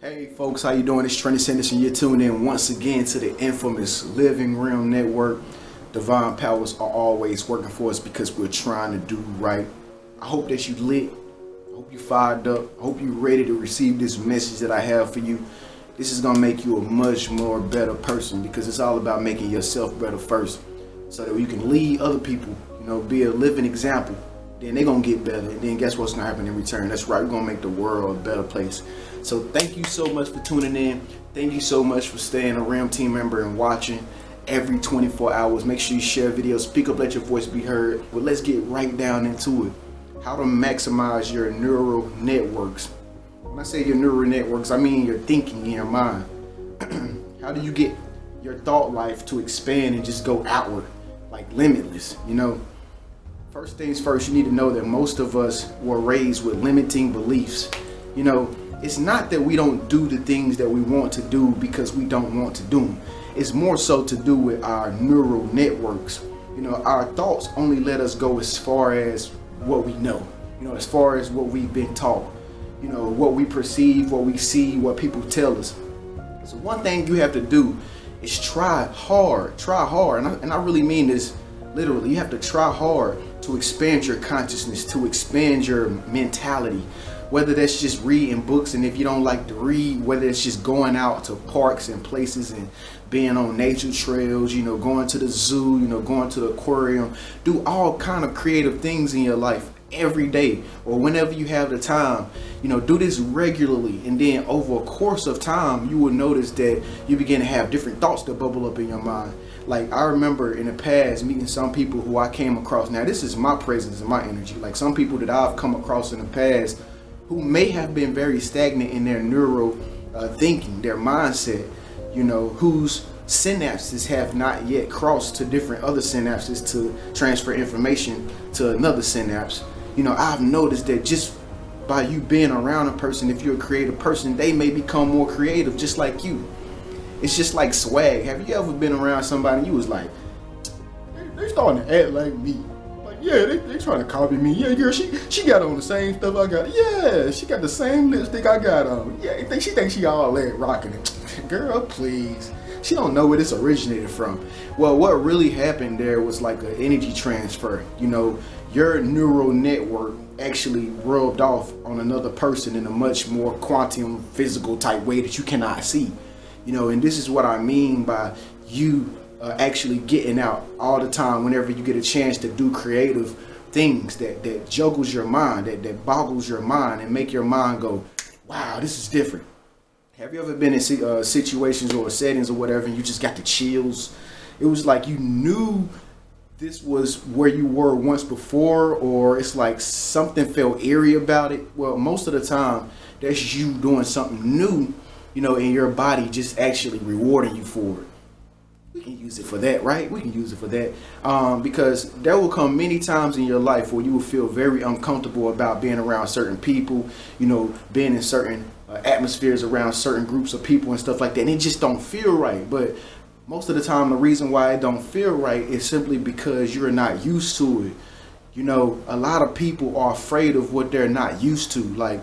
Hey folks, how you doing? It's Trenius and you're tuned in once again to the infamous Living Realm Network. Divine powers are always working for us because we're trying to do right. I hope that you lit. I hope you fired up. I hope you're ready to receive this message that I have for you. This is going to make you a much more better person because it's all about making yourself better first so that you can lead other people, be a living example. Then they're going to get better. And then guess what's going to happen in return? That's right. We're going to make the world a better place. So thank you so much for tuning in. Thank you so much for staying a Realm team member and watching every 24 hours. Make sure you share videos. Speak up, let your voice be heard. Well, let's get right down into it. How to maximize your neural networks. When I say your neural networks, I mean your thinking in your mind. How do you get your thought life to expand and just go outward, like limitless, First things first, you need to know that most of us were raised with limiting beliefs. It's not that we don't do the things that we want to do because we don't want to do them. It's more so to do with our neural networks. Our thoughts only let us go as far as what we know, as far as what we've been taught, what we perceive, what we see, what people tell us. So one thing you have to do is try hard, and I really mean this literally. You have to try hard to expand your consciousness, to expand your mentality, whether that's just reading books, and if you don't like to read, whether it's just going out to parks and places and being on nature trails, going to the zoo, going to the aquarium. Do all kind of creative things in your life every day or whenever you have the time. Do this regularly, and then over a course of time you will notice that you begin to have different thoughts that bubble up in your mind. Like I remember in the past meeting some people who I came across. Now this is my presence and my energy. Like some people that I've come across in the past who may have been very stagnant in their neural thinking, their mindset, whose synapses have not yet crossed to different other synapses to transfer information to another synapse. I've noticed that just by you being around a person, if you're a creative person, they may become more creative just like you. It's just like swag. Have you ever been around somebody and you was like, they starting to act like me? Like, yeah, they trying to copy me. Yeah, girl, she got on the same stuff I got. Yeah, she got the same lipstick I got on. Yeah, she thinks she all that rocking it. Girl, please. She don't know where this originated from. Well, what really happened there was like an energy transfer. Your neural network actually rubbed off on another person in a much more quantum physical type way that you cannot see. And this is what I mean by you actually getting out all the time whenever you get a chance to do creative things that juggles your mind, that boggles your mind and make your mind go, wow, this is different. Have you ever been in situations or settings or whatever and you just got the chills? It was like you knew this was where you were once before, or it's like something felt eerie about it. Well, most of the time that's you doing something new, and your body just actually rewarding you for it. We can use it for that, right? We can use it for that because there will come many times in your life where you will feel very uncomfortable about being around certain people, being in certain atmospheres around certain groups of people and stuff like that, and it just don't feel right. But most of the time the reason why it don't feel right is simply because you're not used to it. A lot of people are afraid of what they're not used to. Like,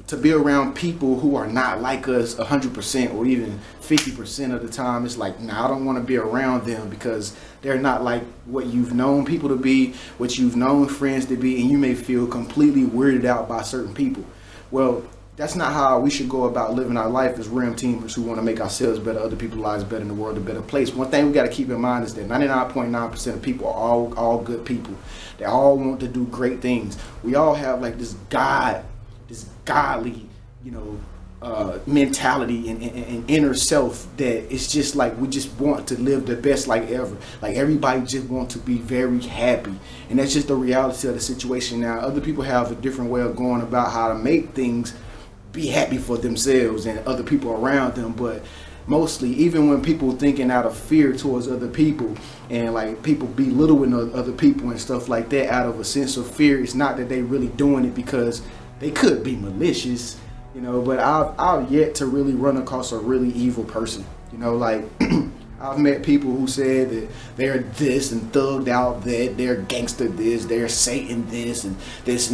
to be around people who are not like us 100% or even 50% of the time, it's like, nah, I don't want to be around them because they're not like what you've known people to be, what you've known friends to be, and you may feel completely weirded out by certain people. Well, that's not how we should go about living our life as Realm teamers who want to make ourselves better, other people's lives better, and the world a better place. One thing we got to keep in mind is that 99.9% of people are all good people. They all want to do great things. We all have like this godly, mentality and inner self that it's just like we just want to live the best life ever. Like everybody just want to be very happy, and that's just the reality of the situation. Now, other people have a different way of going about how to make things be happy for themselves and other people around them, but mostly, even when people thinking out of fear towards other people and like people belittling other people and stuff like that out of a sense of fear, it's not that they really doing it because they could be malicious, but I've yet to really run across a really evil person. Like I've met people who said that they're this and thugged out that, they're gangster this, they're Satan this and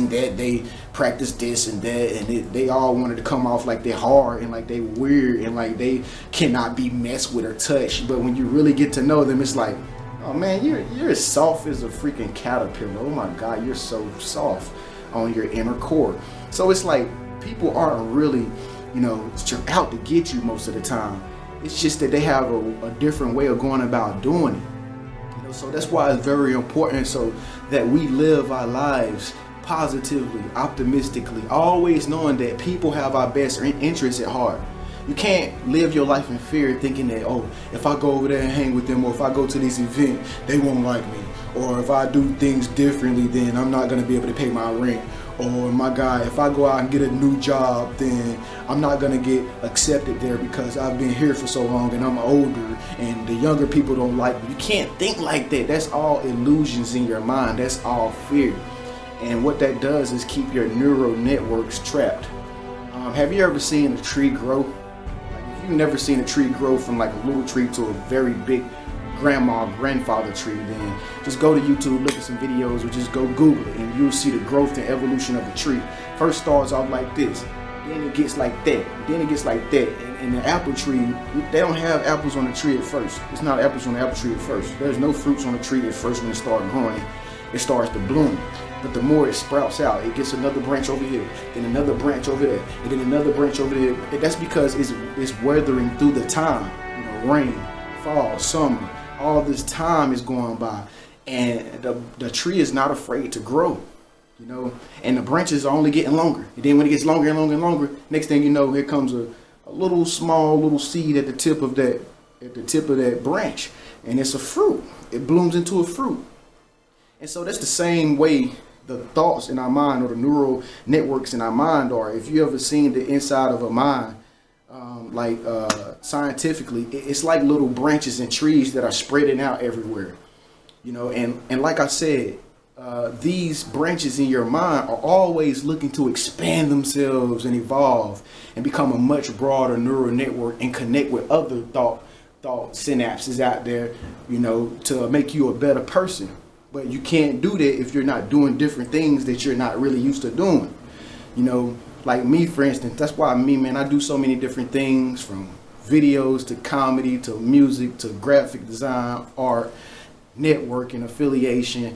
that, they practice this and that, and they all wanted to come off like they're hard and like they weird and like they cannot be messed with or touched. But when you really get to know them, it's like, oh man, you're as soft as a freaking caterpillar. Oh my God, you're so soft on your inner core. So it's like people aren't really, you know, out to get you most of the time. It's just that they have a different way of going about doing it. You know, so that's why it's very important so that we live our lives positively, optimistically, always knowing that people have our best interests at heart. You can't live your life in fear thinking that, oh, if I go over there and hang with them, or if I go to this event, they won't like me. Or if I do things differently, then I'm not going to be able to pay my rent. Or my God, if I go out and get a new job, then I'm not going to get accepted there because I've been here for so long and I'm older and the younger people don't like me. You can't think like that. That's all illusions in your mind. That's all fear. And what that does is keep your neural networks trapped. Have you ever seen a tree grow? Like, if you've never seen a tree grow from like a little tree to a very big grandfather tree, then just go to YouTube, look at some videos, or just go Google it, and you'll see the growth and evolution of a tree. First starts off like this, then it gets like that, then it gets like that. And the apple tree, they don't have apples on the tree at first. It's not apples on the apple tree at first. There's no fruits on the tree at first. When it starts growing, it starts to bloom. But the more it sprouts out, it gets another branch over here, then another branch over there, and then another branch over there. And that's because it's weathering through the time. You know, rain, fall, summer. All this time is going by, and the tree is not afraid to grow, you know, and the branches are only getting longer. And then when it gets longer and longer and longer, next thing you know, here comes a little small seed at the tip of that branch, and it's a fruit. It blooms into a fruit. And so that's the same way the thoughts in our mind, or the neural networks in our mind, are. If you ever seen the inside of a mind, scientifically, it's like little branches and trees that are spreading out everywhere, you know. And like I said, these branches in your mind are always looking to expand themselves and evolve and become a much broader neural network and connect with other thought synapses out there, you know, to make you a better person. But you can't do that if you're not doing different things that you're not really used to doing, you know. Like me, for instance, that's why man, I do so many different things, from videos to comedy to music to graphic design, art, networking, affiliation,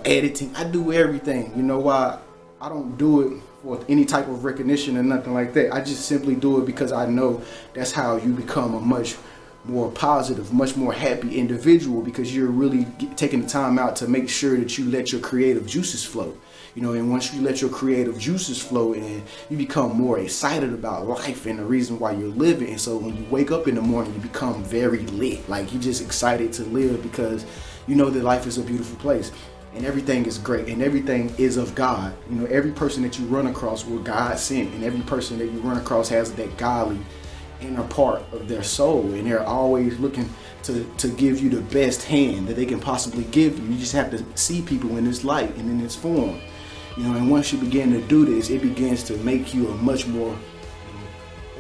editing. I do everything. You know why? I don't do it for any type of recognition or nothing like that. I just simply do it because I know that's how you become a much more positive, much more happy individual, because you're really taking the time out to make sure that you let your creative juices flow. You know, and once you let your creative juices flow in, you become more excited about life and the reason why you're living. And so when you wake up in the morning, you become very lit. Like, you're just excited to live because you know that life is a beautiful place and everything is great and everything is of God. You know, every person that you run across will God sent, and every person that you run across has that godly inner part of their soul, and they're always looking to give you the best hand that they can possibly give you. You just have to see people in this light and in this form. You know, and once you begin to do this, it begins to make you a much more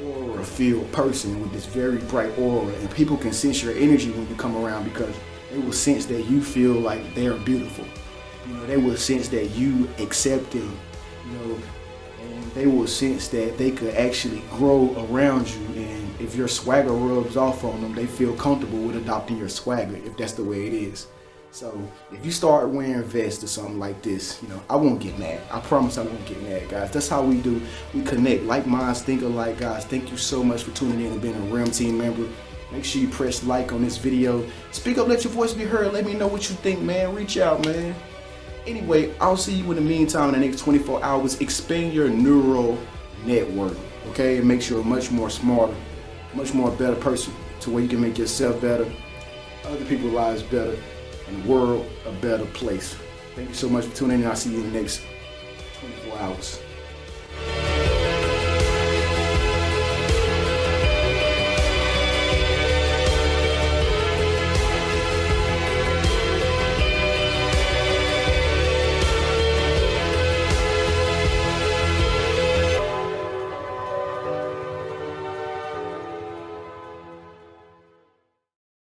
aura-filled person with this very bright aura. And people can sense your energy when you come around, because they will sense that you feel like they're beautiful. You know, they will sense that you accept them, you know, and they will sense that they could actually grow around you. And if your swagger rubs off on them, they feel comfortable with adopting your swagger, if that's the way it is. So if you start wearing vests or something like this, you know, I won't get mad. I promise I won't get mad, guys. That's how we do. We connect. Like minds think alike, guys. Thank you so much for tuning in and being a Realm Team member. Make sure you press like on this video. Speak up, let your voice be heard. Let me know what you think, man. Reach out, man. Anyway, I'll see you in the meantime in the next 24 hours. Expand your neural network, okay? It makes you a much more smarter, much more better person, to where you can make yourself better, other people's lives better, and the world a better place. Thank you so much for tuning in. I'll see you in the next 24 hours.